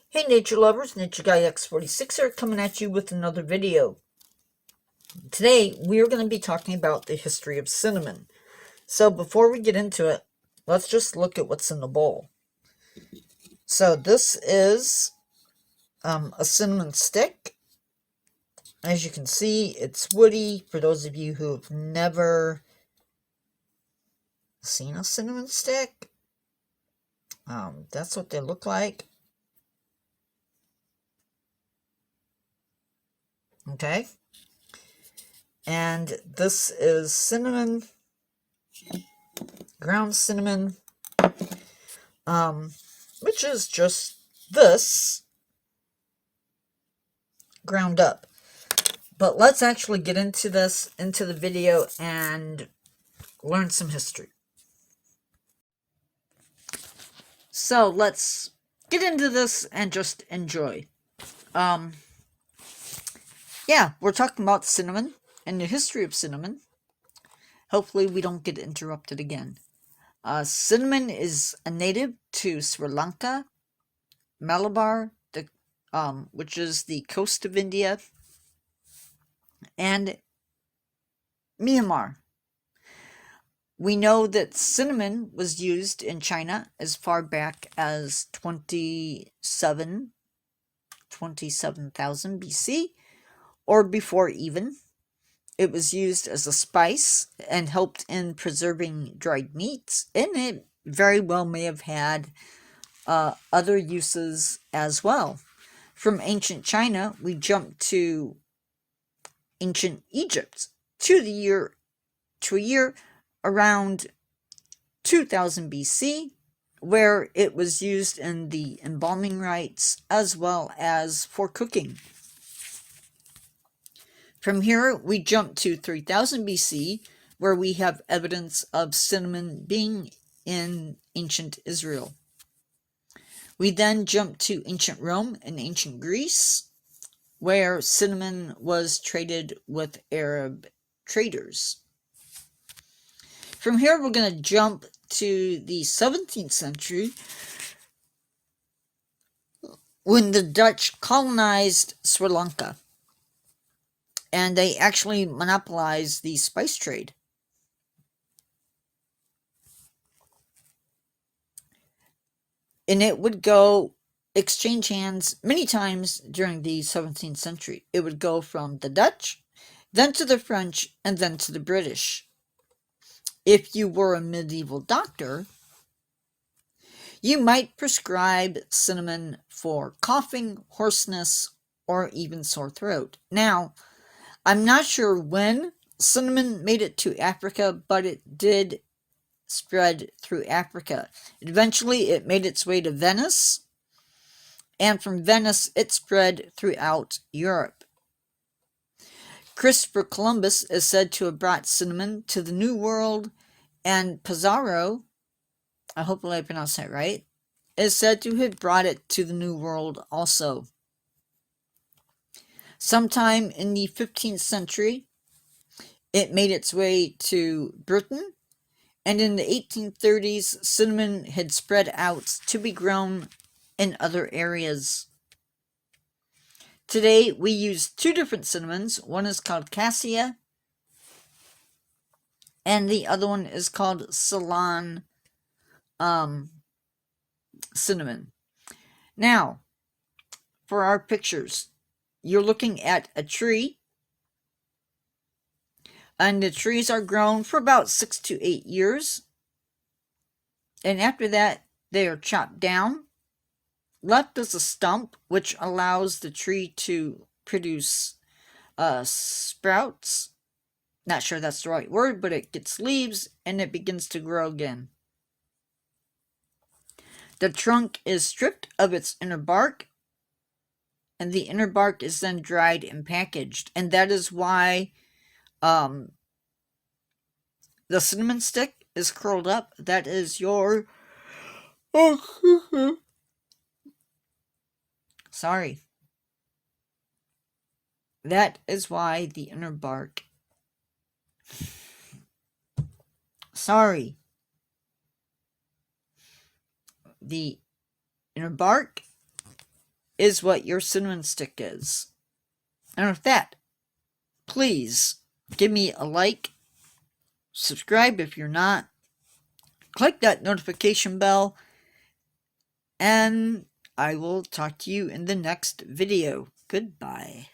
Hey nature lovers, Nature Guy X46 here, coming at you with another video. Today we're going to be talking about the history of cinnamon. So before we get into it, let's just look at what's in the bowl. So this is a cinnamon stick. As you can see, it's woody. For those of you who have never seen a cinnamon stick, that's what they look like. Okay. And this is cinnamon, ground cinnamon, which is just this ground up. But let's actually get into the video, and learn some history. So let's get into this and just enjoy. Yeah, we're talking about cinnamon and the history of cinnamon. Hopefully we don't get interrupted again. Cinnamon is a native to Sri Lanka, Malabar, which is the coast of India, and Myanmar. We know that cinnamon was used in China as far back as 27,000 BC, or before even. It was used as a spice and helped in preserving dried meats, and it very well may have had other uses as well. From ancient China, we jump to ancient Egypt, to a year around 2000 BC, where it was used in the embalming rites as well as for cooking. From here, we jump to 3000 BC, where we have evidence of cinnamon being in ancient Israel. We then jump to ancient Rome and ancient Greece, where cinnamon was traded with Arab traders. From here, we're going to jump to the 17th century, when the Dutch colonized Sri Lanka, and they actually monopolized the spice trade. And it would go exchange hands many times during the 17th century. It would go from the Dutch, then to the French, and then to the British. If you were a medieval doctor, you might prescribe cinnamon for coughing, hoarseness, or even sore throat. Now, I'm not sure when cinnamon made it to Africa, but it did spread through Africa. Eventually, it made its way to Venice, and from Venice, it spread throughout Europe. Christopher Columbus is said to have brought cinnamon to the New World, and Pizarro, I hope I pronounced that right, is said to have brought it to the New World also. Sometime in the 15th century, it made its way to Britain, and in the 1830s, cinnamon had spread out to be grown in other areas. Today, we use two different cinnamons. One is called cassia, and the other one is called Ceylon cinnamon. Now, for our pictures, you're looking at a tree, and the trees are grown for about 6 to 8 years, and after that they are chopped down, left as a stump, which allows the tree to produce sprouts. Not sure that's the right word, but it gets leaves and it begins to grow again. The trunk is stripped of its inner bark, and the inner bark is then dried and packaged, and that is why the cinnamon stick is curled up. That is your sorry. That is why the inner bark. Sorry. The inner bark is what your cinnamon stick is. And with that, please give me a like, subscribe if you're not, click that notification bell, and I will talk to you in the next video. Goodbye.